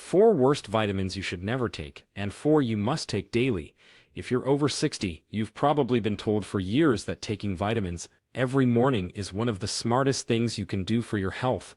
4 worst vitamins you should never take, and 4 you must take daily. If you're over 60, you've probably been told for years that taking vitamins every morning is one of the smartest things you can do for your health.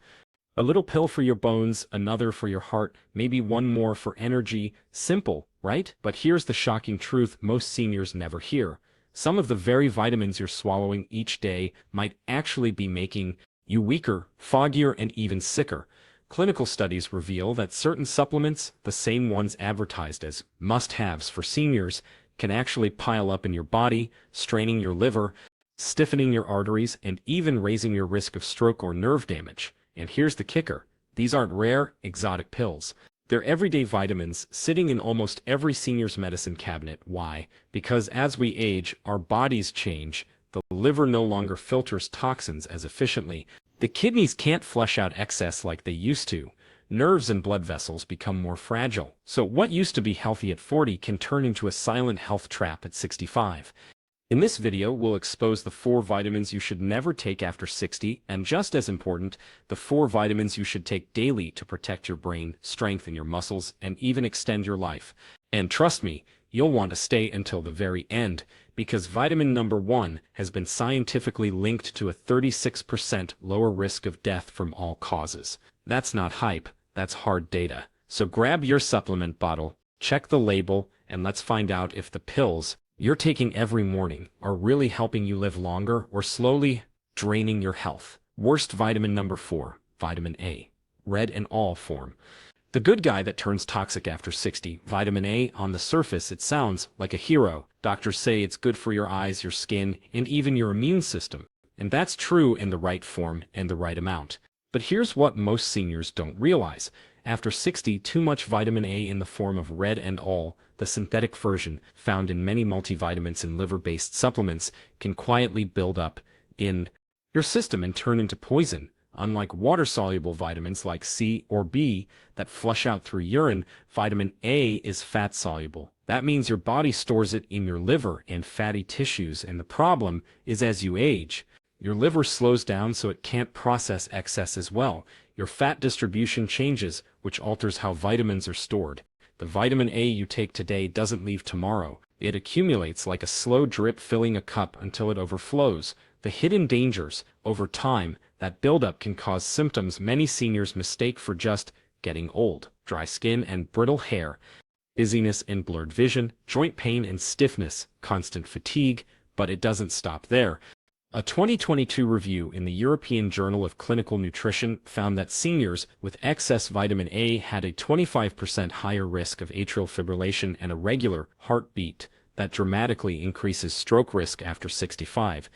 A little pill for your bones, another for your heart, maybe one more for energy. Simple, right? But here's the shocking truth most seniors never hear. Some of the very vitamins you're swallowing each day might actually be making you weaker, foggier, and even sicker. Clinical studies reveal that certain supplements, the same ones advertised as must-haves for seniors, can actually pile up in your body, straining your liver, stiffening your arteries, and even raising your risk of stroke or nerve damage. And here's the kicker. These aren't rare, exotic pills. They're everyday vitamins sitting in almost every senior's medicine cabinet. Why? Because as we age, our bodies change. The liver no longer filters toxins as efficiently. The kidneys can't flush out excess like they used to. Nerves and blood vessels become more fragile. So what used to be healthy at 40 can turn into a silent health trap at 65. In this video, we'll expose the 4 vitamins you should never take after 60, and just as important, the 4 vitamins you should take daily to protect your brain, strengthen your muscles, and even extend your life. And trust me, you'll want to stay until the very end, because vitamin number 1 has been scientifically linked to a 36% lower risk of death from all causes. That's not hype, that's hard data. So grab your supplement bottle, check the label, and let's find out if the pills you're taking every morning are really helping you live longer or slowly draining your health. Worst vitamin number 4, vitamin A. Red and all form. The good guy that turns toxic after 60, vitamin A. On the surface, it sounds like a hero. Doctors say it's good for your eyes, your skin, and even your immune system. And that's true in the right form and the right amount. But here's what most seniors don't realize. After 60, too much vitamin A in the form of red and all, the synthetic version found in many multivitamins and liver-based supplements, can quietly build up in your system and turn into poison. Unlike water-soluble vitamins like C or B that flush out through urine, vitamin A is fat-soluble. That means your body stores it in your liver and fatty tissues, and the problem is as you age, your liver slows down so it can't process excess as well. Your fat distribution changes, which alters how vitamins are stored. The vitamin A you take today doesn't leave tomorrow. It accumulates like a slow drip filling a cup until it overflows. The hidden dangers, over time, that buildup can cause symptoms many seniors mistake for just getting old: dry skin and brittle hair, dizziness and blurred vision, joint pain and stiffness, constant fatigue. But it doesn't stop there. A 2022 review in the European Journal of Clinical Nutrition found that seniors with excess vitamin A had a 25% higher risk of atrial fibrillation and irregular heartbeat that dramatically increases stroke risk after 65.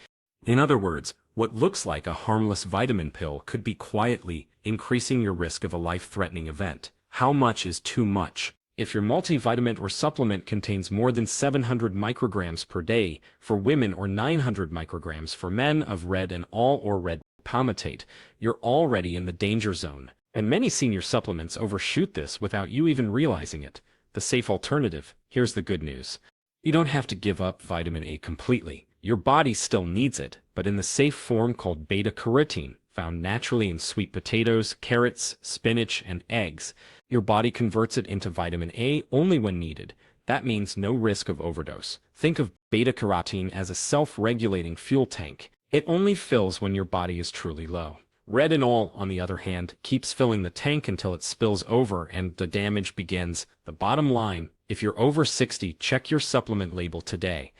In other words, what looks like a harmless vitamin pill could be quietly increasing your risk of a life-threatening event. How much is too much? If your multivitamin or supplement contains more than 700 micrograms per day for women or 900 micrograms for men of red and all or red palmitate, you're already in the danger zone. And many senior supplements overshoot this without you even realizing it. The safe alternative: here's the good news. You don't have to give up vitamin A completely. Your body still needs it, but in the safe form called beta-carotene, found naturally in sweet potatoes, carrots, spinach, and eggs. Your body converts it into vitamin A only when needed. That means no risk of overdose. Think of beta-carotene as a self-regulating fuel tank. It only fills when your body is truly low. Red and all, on the other hand, keeps filling the tank until it spills over and the damage begins. The bottom line: if you're over 60, check your supplement label today.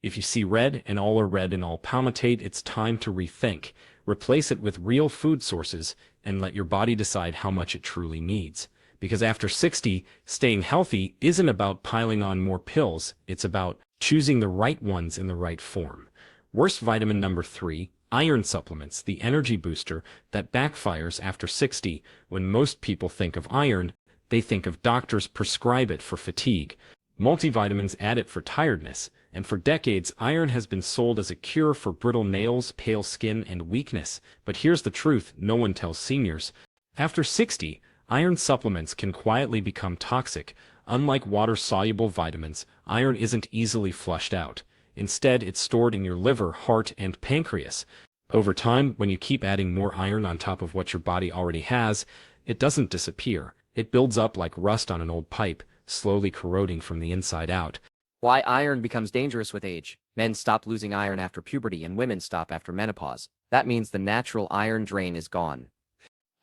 If you see red and all or red and all palmitate, it's time to rethink. Replace it with real food sources and let your body decide how much it truly needs. Because after 60, staying healthy isn't about piling on more pills, it's about choosing the right ones in the right form. Worst vitamin number 3, iron supplements, the energy booster that backfires after 60. When most people think of iron, they think of doctors prescribe it for fatigue. Multivitamins add it for tiredness, and for decades iron has been sold as a cure for brittle nails, pale skin, and weakness. But here's the truth no one tells seniors. After 60, iron supplements can quietly become toxic. Unlike water-soluble vitamins, iron isn't easily flushed out. Instead, it's stored in your liver, heart, and pancreas. Over time, when you keep adding more iron on top of what your body already has, it doesn't disappear. It builds up like rust on an old pipe, slowly corroding from the inside out. Why iron becomes dangerous with age. Men stop losing iron after puberty and women stop after menopause. That means the natural iron drain is gone.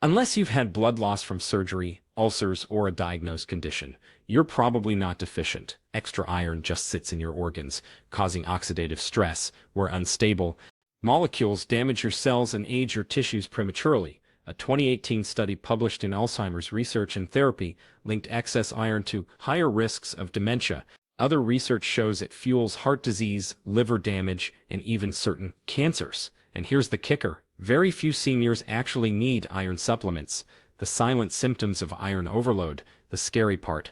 Unless you've had blood loss from surgery, ulcers, or a diagnosed condition, you're probably not deficient. Extra iron just sits in your organs, causing oxidative stress, where unstable molecules damage your cells and age your tissues prematurely. A 2018 study published in Alzheimer's Research and Therapy linked excess iron to higher risks of dementia. Other research shows it fuels heart disease, liver damage, and even certain cancers. And here's the kicker. Very few seniors actually need iron supplements. The silent symptoms of iron overload, the scary part.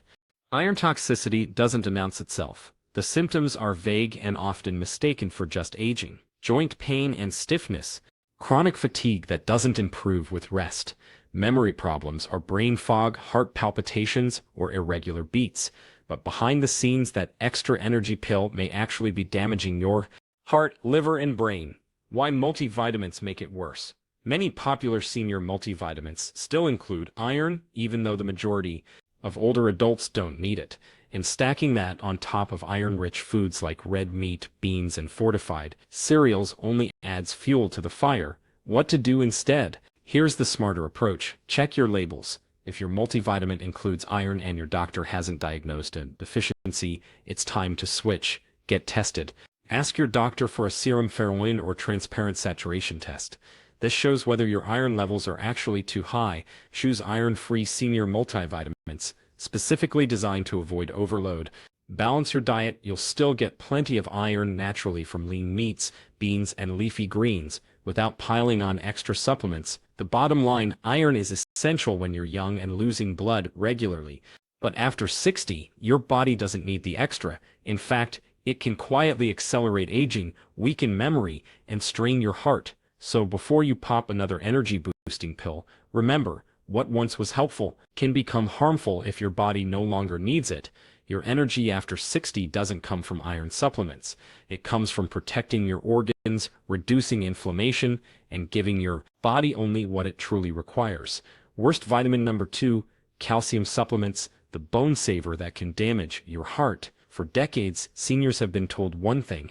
Iron toxicity doesn't announce itself. The symptoms are vague and often mistaken for just aging. Joint pain and stiffness, chronic fatigue that doesn't improve with rest, memory problems or brain fog, heart palpitations, or irregular beats. But behind the scenes, that extra energy pill may actually be damaging your heart, liver, and brain. Why multivitamins make it worse. Many popular senior multivitamins still include iron, even though the majority of older adults don't need it. And stacking that on top of iron-rich foods like red meat, beans, and fortified cereals only adds fuel to the fire. What to do instead? Here's the smarter approach. Check your labels. If your multivitamin includes iron and your doctor hasn't diagnosed a deficiency, it's time to switch. Get tested. Ask your doctor for a serum ferroin or transparent saturation test. This shows whether your iron levels are actually too high. Choose iron-free senior multivitamins, specifically designed to avoid overload. Balance your diet. You'll still get plenty of iron naturally from lean meats, beans, and leafy greens, without piling on extra supplements. The bottom line, iron is essential when you're young and losing blood regularly. But after 60, your body doesn't need the extra. In fact, it can quietly accelerate aging, weaken memory, and strain your heart. So before you pop another energy-boosting pill, remember, what once was helpful can become harmful if your body no longer needs it. Your energy after 60 doesn't come from iron supplements. It comes from protecting your organs, reducing inflammation, and giving your body only what it truly requires. Worst vitamin number 2, calcium supplements, the bone saver that can damage your heart. For decades, seniors have been told one thing.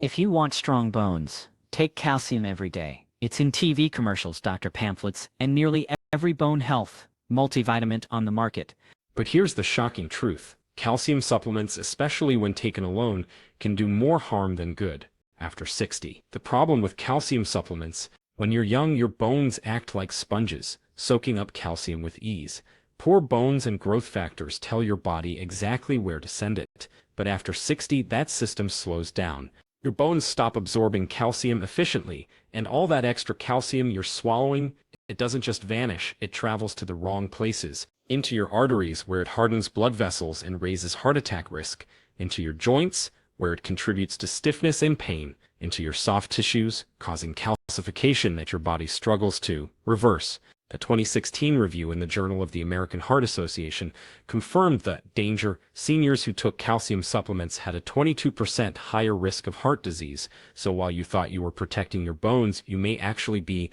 If you want strong bones, take calcium every day. It's in TV commercials, doctor pamphlets, and nearly every bone health multivitamin on the market. But here's the shocking truth. Calcium supplements, especially when taken alone, can do more harm than good after 60. The problem with calcium supplements, when you're young, your bones act like sponges, soaking up calcium with ease. Poor bones and growth factors tell your body exactly where to send it. But after 60, that system slows down. Your bones stop absorbing calcium efficiently, and all that extra calcium you're swallowing, it doesn't just vanish, it travels to the wrong places. Into your arteries, where it hardens blood vessels and raises heart attack risk. Into your joints, where it contributes to stiffness and pain. Into your soft tissues, causing calcification that your body struggles to reverse. A 2016 review in the Journal of the American Heart Association confirmed that danger. Seniors who took calcium supplements had a 22% higher risk of heart disease. So while you thought you were protecting your bones, you may actually be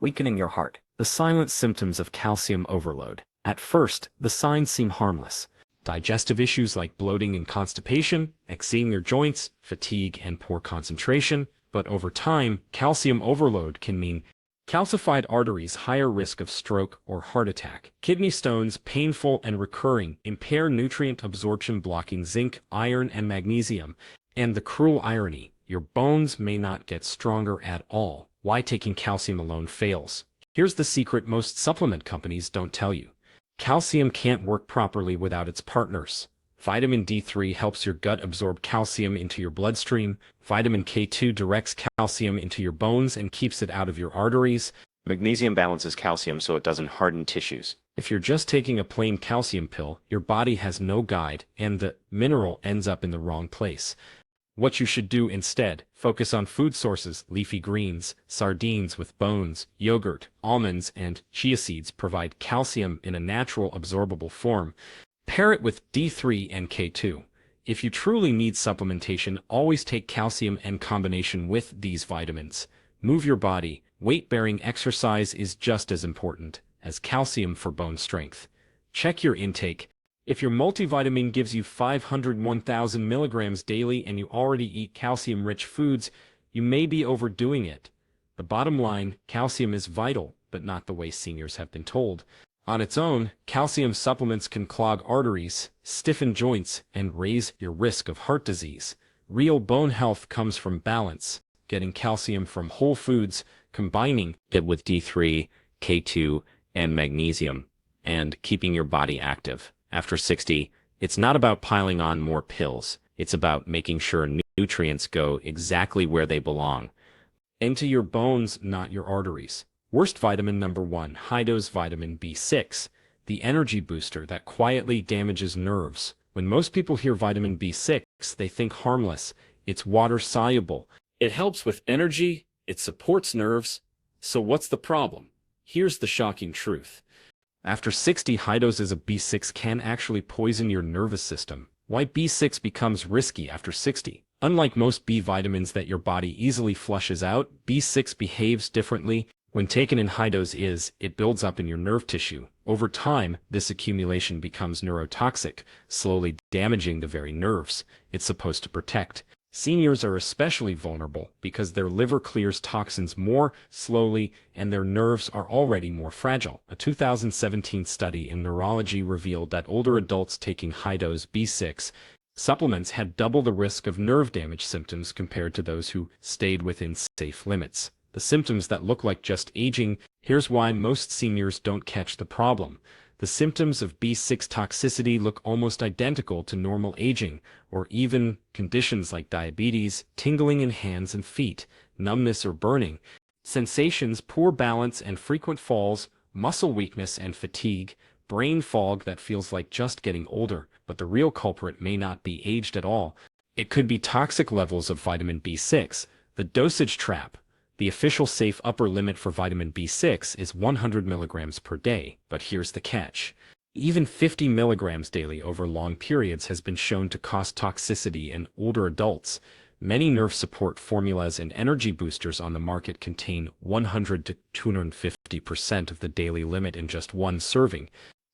weakening your heart. The silent symptoms of calcium overload. At first, the signs seem harmless. Digestive issues like bloating and constipation, exceeding your joints, fatigue, and poor concentration. But over time, calcium overload can mean calcified arteries, higher risk of stroke or heart attack. Kidney stones, painful and recurring, impair nutrient absorption, blocking zinc, iron, and magnesium. And the cruel irony, your bones may not get stronger at all. Why taking calcium alone fails. Here's the secret most supplement companies don't tell you. Calcium can't work properly without its partners. Vitamin D3 helps your gut absorb calcium into your bloodstream. Vitamin K2 directs calcium into your bones and keeps it out of your arteries. Magnesium balances calcium so it doesn't harden tissues. If you're just taking a plain calcium pill, your body has no guide, and the mineral ends up in the wrong place. What you should do instead, focus on food sources. Leafy greens, sardines with bones, yogurt, almonds, and chia seeds provide calcium in a natural absorbable form. Pair it with D3 and K2. If you truly need supplementation, always take calcium in combination with these vitamins. Move your body. Weight-bearing exercise is just as important as calcium for bone strength. Check your intake. If your multivitamin gives you 501,000 milligrams daily and you already eat calcium-rich foods, you may be overdoing it. The bottom line, calcium is vital, but not the way seniors have been told. On its own, calcium supplements can clog arteries, stiffen joints, and raise your risk of heart disease. Real bone health comes from balance, getting calcium from whole foods, combining it with D3, K2, and magnesium, and keeping your body active. After 60, it's not about piling on more pills. It's about making sure nutrients go exactly where they belong. Into your bones, not your arteries. Worst vitamin number 1, high-dose vitamin B6, the energy booster that quietly damages nerves. When most people hear vitamin B6, they think harmless. It's water-soluble. It helps with energy, it supports nerves. So what's the problem? Here's the shocking truth. After 60, high doses of B6 can actually poison your nervous system. Why B6 becomes risky after 60? Unlike most B vitamins that your body easily flushes out, B6 behaves differently. When taken in high dose, it builds up in your nerve tissue. Over time, this accumulation becomes neurotoxic, slowly damaging the very nerves it's supposed to protect. Seniors are especially vulnerable because their liver clears toxins more slowly and their nerves are already more fragile. A 2017 study in neurology revealed that older adults taking high-dose B6 supplements had double the risk of nerve damage symptoms compared to those who stayed within safe limits. The symptoms that look like just aging. Here's why most seniors don't catch the problem. The symptoms of B6 toxicity look almost identical to normal aging, or even conditions like diabetes, tingling in hands and feet, numbness or burning, sensations, poor balance and frequent falls, muscle weakness and fatigue, brain fog that feels like just getting older, but the real culprit may not be aged at all. It could be toxic levels of vitamin B6, the dosage trap. The official safe upper limit for vitamin B6 is 100 milligrams per day, but here's the catch. Even 50 milligrams daily over long periods has been shown to cause toxicity in older adults. Many nerve support formulas and energy boosters on the market contain 100 to 250% of the daily limit in just one serving.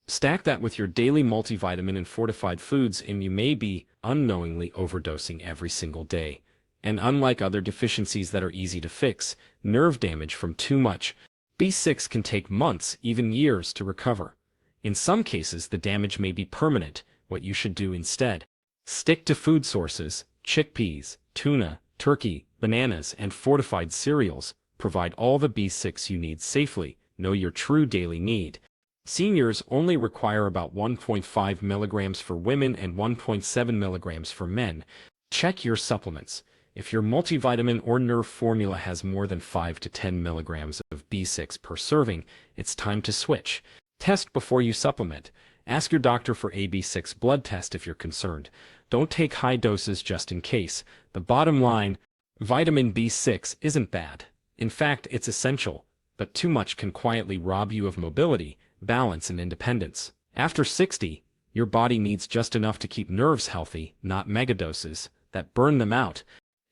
Stack that with your daily multivitamin and fortified foods and you may be unknowingly overdosing every single day. And unlike other deficiencies that are easy to fix, nerve damage from too much B6 can take months, even years, to recover. In some cases, the damage may be permanent. What you should do instead: stick to food sources, chickpeas, tuna, turkey, bananas, and fortified cereals. Provide all the B6 you need safely. Know your true daily need. Seniors only require about 1.5 milligrams for women and 1.7 milligrams for men. Check your supplements. If your multivitamin or nerve formula has more than 5 to 10 milligrams of B6 per serving, it's time to switch. Test before you supplement. Ask your doctor for a B6 blood test if you're concerned. Don't take high doses just in case. The bottom line, vitamin B6 isn't bad. In fact, it's essential, but too much can quietly rob you of mobility, balance, and independence. After 60, your body needs just enough to keep nerves healthy, not megadoses that burn them out.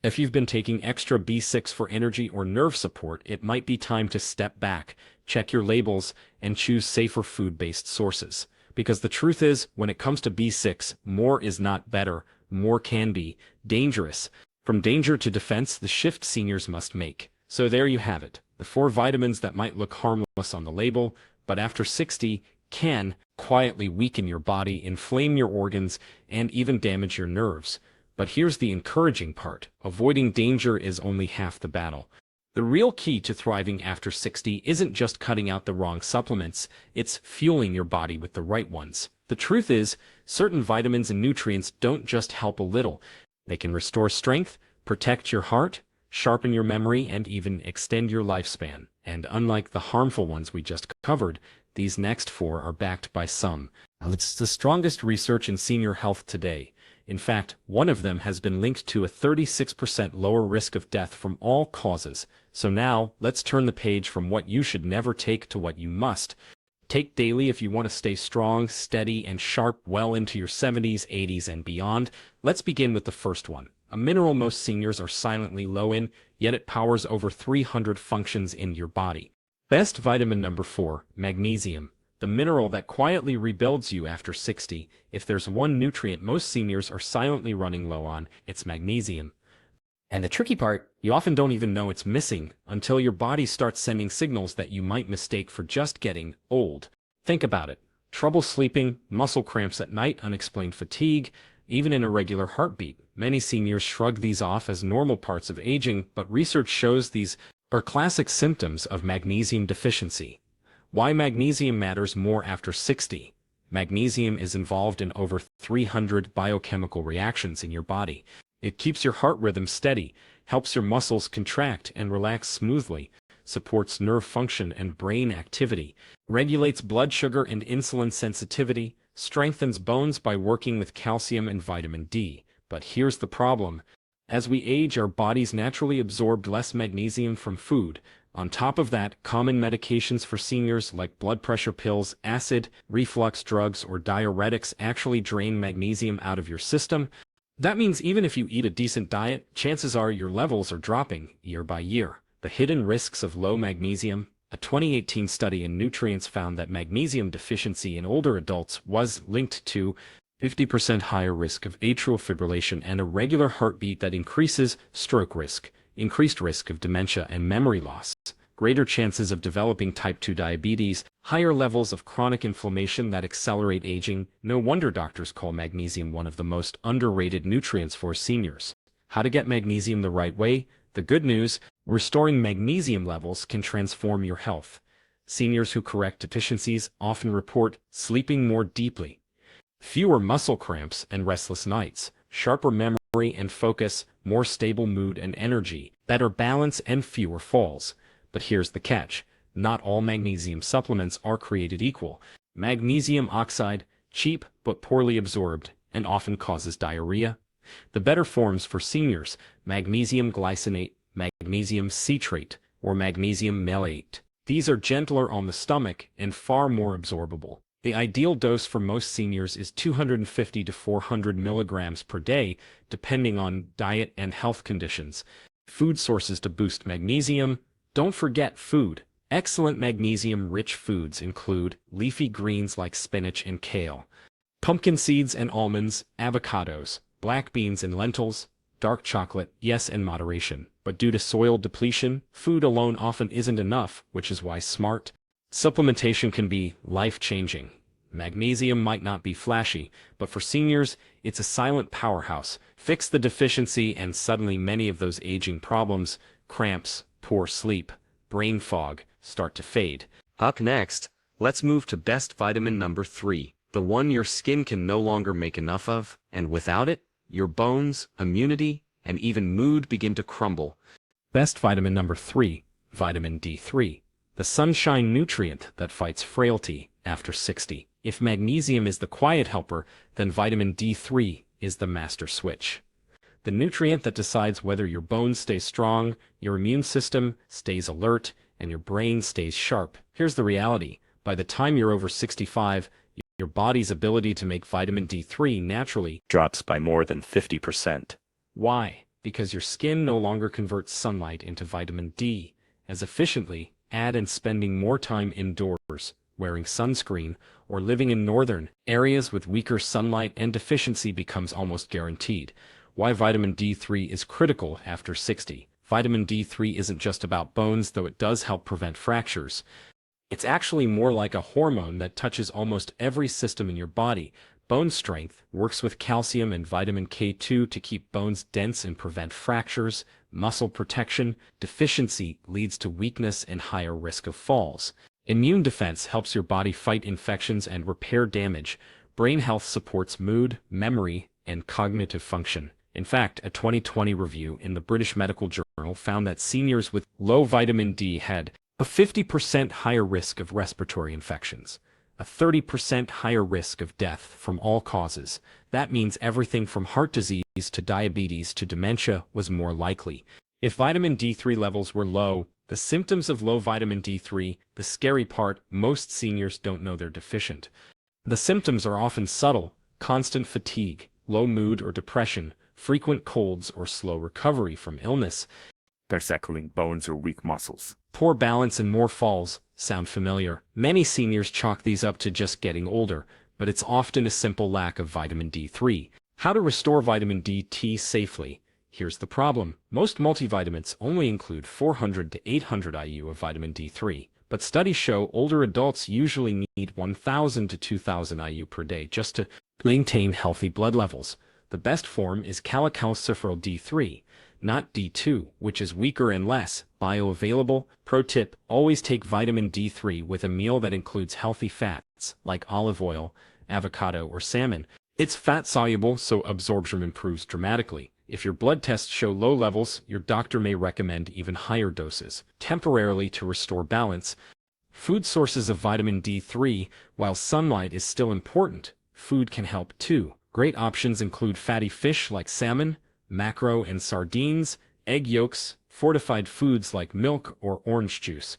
If you've been taking extra B6 for energy or nerve support, it might be time to step back, check your labels, and choose safer food-based sources. Because the truth is, when it comes to B6, more is not better. More can be dangerous. From danger to defense, the shift seniors must make. So there you have it. The 4 vitamins that might look harmless on the label, but after 60 can quietly weaken your body, inflame your organs, and even damage your nerves. But here's the encouraging part. Avoiding danger is only half the battle. The real key to thriving after 60 isn't just cutting out the wrong supplements, it's fueling your body with the right ones. The truth is, certain vitamins and nutrients don't just help a little. They can restore strength, protect your heart, sharpen your memory, and even extend your lifespan. And unlike the harmful ones we just covered, these next 4 are backed by some. It's the strongest research in senior health today. In fact, one of them has been linked to a 36% lower risk of death from all causes. So now, let's turn the page from what you should never take to what you must take daily if you want to stay strong, steady, and sharp well into your 70s, 80s, and beyond. Let's begin with the first one. A mineral most seniors are silently low in, yet it powers over 300 functions in your body. Best vitamin number 4, magnesium. the mineral that quietly rebuilds you after 60. If there's one nutrient most seniors are silently running low on, it's magnesium. And the tricky part, you often don't even know it's missing until your body starts sending signals that you might mistake for just getting old. Think about it. Trouble sleeping, muscle cramps at night, unexplained fatigue, even an irregular heartbeat. Many seniors shrug these off as normal parts of aging, but research shows these are classic symptoms of magnesium deficiency. Why magnesium matters more after 60. Magnesium is involved in over 300 biochemical reactions in your body. It keeps your heart rhythm steady, helps your muscles contract and relax smoothly, supports nerve function and brain activity, regulates blood sugar and insulin sensitivity, strengthens bones by working with calcium and vitamin D. But here's the problem. As we age, our bodies naturally absorb less magnesium from food. On top of that, common medications for seniors like blood pressure pills, acid, reflux drugs, or diuretics actually drain magnesium out of your system. That means even if you eat a decent diet, chances are your levels are dropping year by year. The hidden risks of low magnesium. A 2018 study in Nutrients found that magnesium deficiency in older adults was linked to 50% higher risk of atrial fibrillation and irregular heartbeat that increases stroke risk, increased risk of dementia and memory loss, greater chances of developing type 2 diabetes, higher levels of chronic inflammation that accelerate aging. No wonder doctors call magnesium one of the most underrated nutrients for seniors. How to get magnesium the right way? The good news, restoring magnesium levels can transform your health. Seniors who correct deficiencies often report sleeping more deeply, fewer muscle cramps and restless nights, sharper memory and focus, more stable mood and energy, better balance and fewer falls. But here's the catch. Not all magnesium supplements are created equal. Magnesium oxide, cheap but poorly absorbed, and often causes diarrhea. The better forms for seniors, magnesium glycinate, magnesium citrate, or magnesium malate. These are gentler on the stomach and far more absorbable. The ideal dose for most seniors is 250 to 400 milligrams per day, depending on diet and health conditions. Food sources to boost magnesium. Don't forget food. Excellent magnesium-rich foods include leafy greens like spinach and kale, pumpkin seeds and almonds, avocados, black beans and lentils, dark chocolate, yes, in moderation. But due to soil depletion, food alone often isn't enough, which is why smart supplementation can be life-changing. Magnesium might not be flashy, but for seniors, it's a silent powerhouse. Fix the deficiency and suddenly many of those aging problems, cramps, poor sleep, brain fog, start to fade. Up next, let's move to best vitamin number 3, the one your skin can no longer make enough of, and without it, your bones, immunity, and even mood begin to crumble. Best vitamin number 3, vitamin D3, the sunshine nutrient that fights frailty after 60. If magnesium is the quiet helper, then vitamin D3 is the master switch. The nutrient that decides whether your bones stay strong, your immune system stays alert, and your brain stays sharp. Here's the reality. By the time you're over 65, your body's ability to make vitamin D3 naturally Drops by more than 50%. Why? Because your skin no longer converts sunlight into vitamin D as efficiently. Add in spending more time indoors, wearing sunscreen, or living in northern areas with weaker sunlight, and deficiency becomes almost guaranteed. Why vitamin D3 is critical after 60. Vitamin D3 isn't just about bones, though it does help prevent fractures. It's actually more like a hormone that touches almost every system in your body. Bone strength works with calcium and vitamin K2 to keep bones dense and prevent fractures. Muscle protection deficiency leads to weakness and higher risk of falls. Immune defense helps your body fight infections and repair damage. Brain health supports mood, memory, and cognitive function. In fact, a 2020 review in the British Medical Journal found that seniors with low vitamin D had a 50% higher risk of respiratory infections, a 30% higher risk of death from all causes. That means everything from heart disease to diabetes to dementia was more likely. If vitamin D3 levels were low, the symptoms of low vitamin D3, the scary part, most seniors don't know they're deficient. The symptoms are often subtle: constant fatigue, low mood or depression, frequent colds or slow recovery from illness. Persecuting bones or weak muscles, Poor balance and more falls. Sound familiar? Many seniors chalk these up to just getting older, but it's often a simple lack of vitamin D3. How to restore vitamin D3 safely? Here's the problem. Most multivitamins only include 400 to 800 IU of vitamin D3, but studies show older adults usually need 1000 to 2000 IU per day just to maintain healthy blood levels. The best form is calcium D3, not D2, which is weaker and less bioavailable. Pro tip, always take vitamin D3 with a meal that includes healthy fats like olive oil, avocado, or salmon. It's fat-soluble, so absorption improves dramatically. If your blood tests show low levels, your doctor may recommend even higher doses, temporarily to restore balance. Food sources of vitamin D3, while sunlight is still important, food can help too. Great options include fatty fish like salmon, mackerel and sardines, egg yolks, fortified foods like milk or orange juice.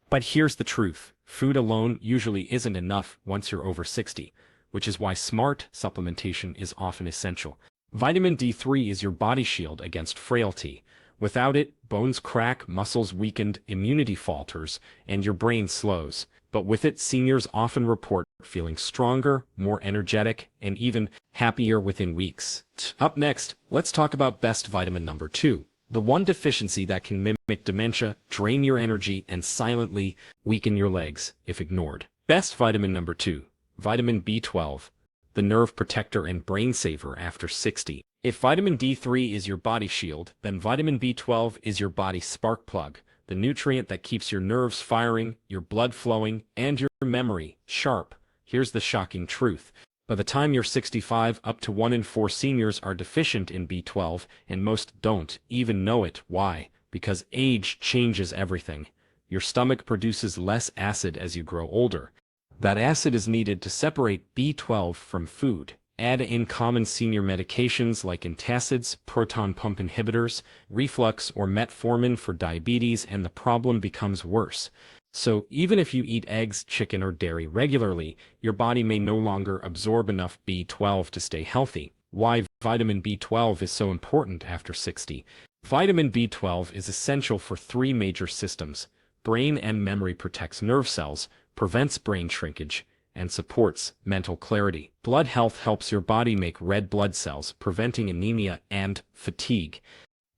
But here's the truth. Food alone usually isn't enough once you're over 60, which is why smart supplementation is often essential. Vitamin D3 is your body shield against frailty. Without it, bones crack, muscles weaken, immunity falters, and your brain slows. But with it, seniors often report feeling stronger, more energetic, and even happier within weeks. Up next, let's talk about best vitamin number 2. The one deficiency that can mimic dementia, drain your energy, and silently weaken your legs if ignored. Best vitamin number 2. Vitamin B12, the nerve protector and brain saver after 60. If vitamin D3 is your body shield, then vitamin B12 is your body spark plug, the nutrient that keeps your nerves firing, your blood flowing, and your memory sharp. Here's the shocking truth. By the time you're 65, up to 1 in 4 seniors are deficient in B12, and most don't even know it. Why? Because age changes everything. Your stomach produces less acid as you grow older. That acid is needed to separate B12 from food. Add in common senior medications like antacids, proton pump inhibitors, reflux, or metformin for diabetes, and the problem becomes worse. So even if you eat eggs, chicken, or dairy regularly, your body may no longer absorb enough B12 to stay healthy. Why vitamin B12 is so important after 60? Vitamin B12 is essential for 3 major systems. Brain and memory, protects nerve cells, prevents brain shrinkage, and supports mental clarity. Blood health helps your body make red blood cells, preventing anemia and fatigue.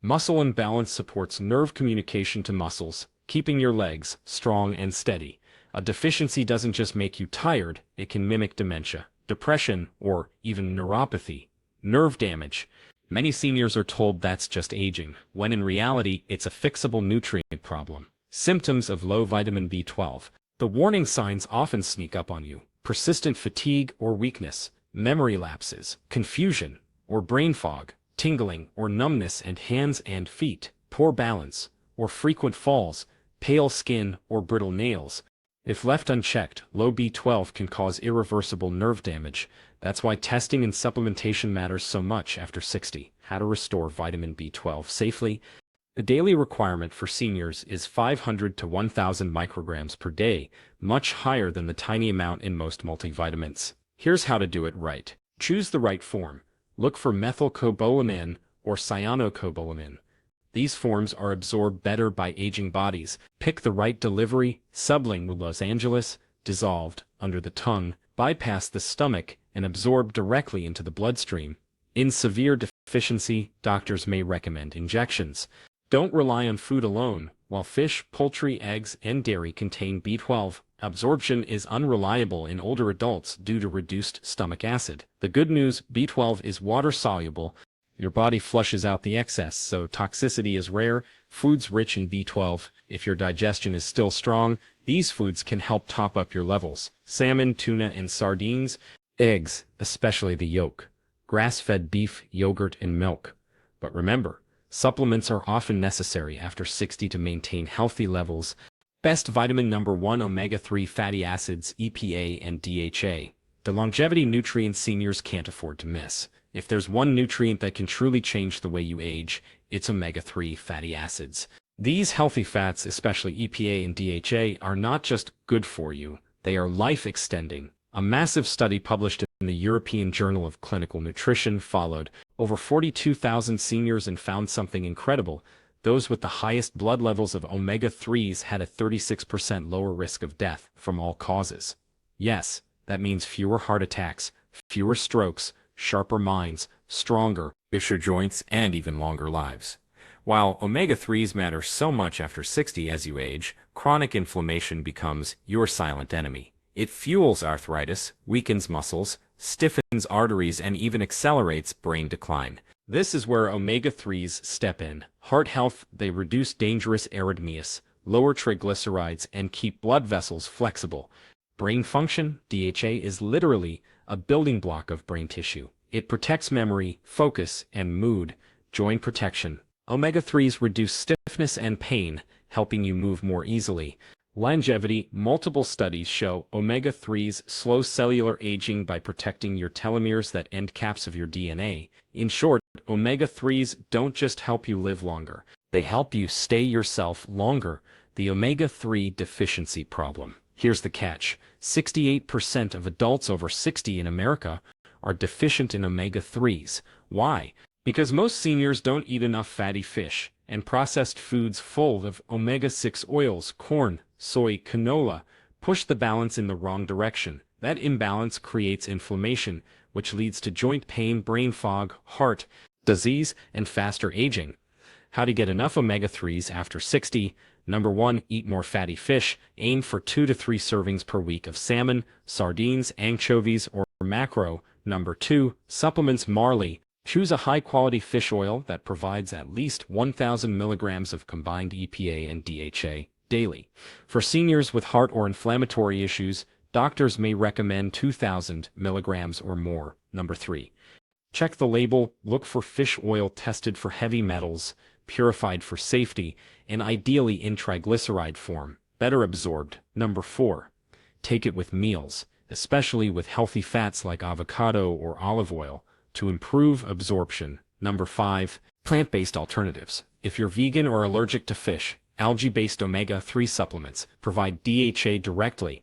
Muscle imbalance supports nerve communication to muscles, keeping your legs strong and steady. A deficiency doesn't just make you tired, it can mimic dementia, depression, or even neuropathy, nerve damage. Many seniors are told that's just aging, when in reality it's a fixable nutrient problem. Symptoms of low vitamin B12. The warning signs often sneak up on you. Persistent fatigue or weakness, memory lapses, confusion or brain fog, tingling or numbness in hands and feet, poor balance or frequent falls, pale skin or brittle nails. If left unchecked, low B12 can cause irreversible nerve damage. That's why testing and supplementation matters so much after 60. How to restore vitamin B12 safely? The daily requirement for seniors is 500 to 1000 micrograms per day, much higher than the tiny amount in most multivitamins. Here's how to do it right. Choose the right form. Look for methylcobalamin or cyanocobalamin. These forms are absorbed better by aging bodies. Pick the right delivery, sublingual lozenges, dissolved under the tongue, bypass the stomach, and absorb directly into the bloodstream. In severe deficiency, doctors may recommend injections. Don't rely on food alone. While fish, poultry, eggs, and dairy contain B12, absorption is unreliable in older adults due to reduced stomach acid. The good news, B12 is water-soluble. Your body flushes out the excess, so toxicity is rare. Foods rich in B12, if your digestion is still strong, these foods can help top up your levels. Salmon, tuna, and sardines. Eggs, especially the yolk. Grass-fed beef, yogurt, and milk. But remember, supplements are often necessary after 60 to maintain healthy levels. Best vitamin number 1, omega-3 fatty acids, EPA and DHA. The longevity nutrient seniors can't afford to miss. If there's one nutrient that can truly change the way you age, it's omega-3 fatty acids. These healthy fats, especially EPA and DHA, are not just good for you, they are life-extending. A massive study published in the European Journal of Clinical Nutrition followed over 42,000 seniors and found something incredible. those with the highest blood levels of omega-3s had a 36% lower risk of death from all causes. Yes, that means fewer heart attacks, fewer strokes, sharper minds, stronger, fisher joints, and even longer lives. While omega-3s matter so much after 60 as you age, chronic inflammation becomes your silent enemy. It fuels arthritis, weakens muscles, stiffens arteries, and even accelerates brain decline. This is where omega-3s step in. Heart health, they reduce dangerous arrhythmias, lower triglycerides, and keep blood vessels flexible. Brain function, DHA, is literally a building block of brain tissue. It protects memory, focus, and mood. Joint protection. Omega-3s reduce stiffness and pain, helping you move more easily. Longevity, multiple studies show omega-3s slow cellular aging by protecting your telomeres that end caps of your DNA. In short, omega-3s don't just help you live longer, they help you stay yourself longer. The omega-3 deficiency problem. Here's the catch. 68% of adults over 60 in America are deficient in omega-3s. Why? Because most seniors don't eat enough fatty fish and processed foods full of omega-6 oils, corn, soy, canola, push the balance in the wrong direction. That imbalance creates inflammation, which leads to joint pain, brain fog, heart disease, and faster aging. How to get enough omega-3s after 60? Number 1, eat more fatty fish. Aim for 2 to 3 servings per week of salmon, sardines, anchovies, or mackerel. Number 2, supplements barley. Choose a high-quality fish oil that provides at least 1,000 milligrams of combined EPA and DHA daily. For seniors with heart or inflammatory issues, doctors may recommend 2,000 milligrams or more. Number 3, check the label. Look for fish oil tested for heavy metals, purified for safety, and ideally in triglyceride form, better absorbed. Number 4, take it with meals, especially with healthy fats like avocado or olive oil, to improve absorption. Number 5, plant-based alternatives. If you're vegan or allergic to fish, algae-based omega-3 supplements provide DHA directly.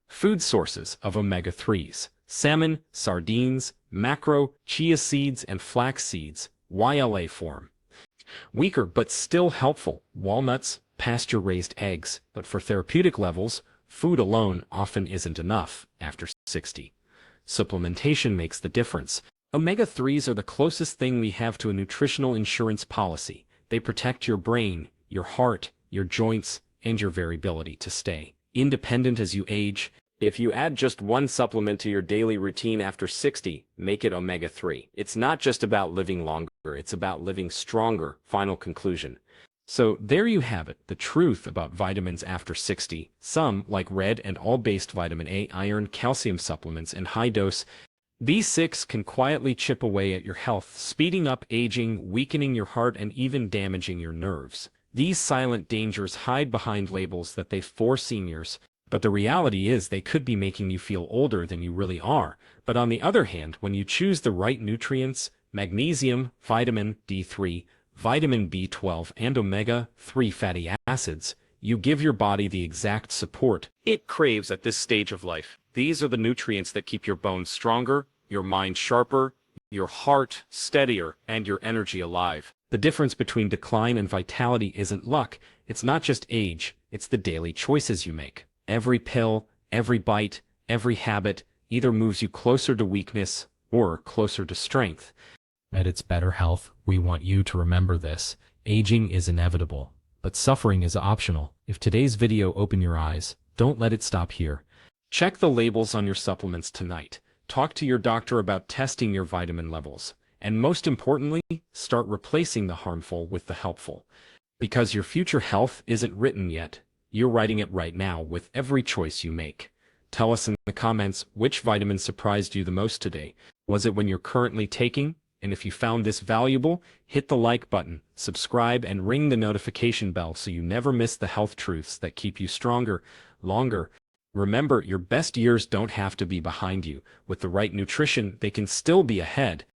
Food sources of omega-3s: salmon, sardines, mackerel, chia seeds, and flax seeds, YLA form. Weaker but still helpful: walnuts, pasture-raised eggs. But for therapeutic levels, food alone often isn't enough after 60. Supplementation makes the difference. Omega-3s are the closest thing we have to a nutritional insurance policy. They protect your brain, your heart, your joints, and your variability to stay independent as you age. If you add just one supplement to your daily routine after 60, make it omega-3. It's not just about living longer, it's about living stronger. Final conclusion. So there you have it, the truth about vitamins after 60. Some, like red and all-based vitamin A, iron, calcium supplements, and high-dose B6 can quietly chip away at your health, speeding up aging, weakening your heart, and even damaging your nerves. These silent dangers hide behind labels that they for seniors, but the reality is they could be making you feel older than you really are. But on the other hand, when you choose the right nutrients, magnesium, vitamin D3, vitamin B12, and omega-3 fatty acids, you give your body the exact support it craves at this stage of life. These are the nutrients that keep your bones stronger, your mind sharper, your heart steadier, and your energy alive. The difference between decline and vitality isn't luck. It's not just age, it's the daily choices you make. Every pill, every bite, every habit either moves you closer to weakness or closer to strength. At its better health, we want you to remember this. Aging is inevitable, but suffering is optional. If today's video opened your eyes, don't let it stop here. Check the labels on your supplements tonight. Talk to your doctor about testing your vitamin levels. And most importantly, start replacing the harmful with the helpful. Because your future health isn't written yet. You're writing it right now with every choice you make. Tell us in the comments which vitamin surprised you the most today. Was it one you're currently taking? And if you found this valuable, hit the like button, subscribe, and ring the notification bell so you never miss the health truths that keep you stronger, longer. Remember, your best years don't have to be behind you. With the right nutrition, they can still be ahead.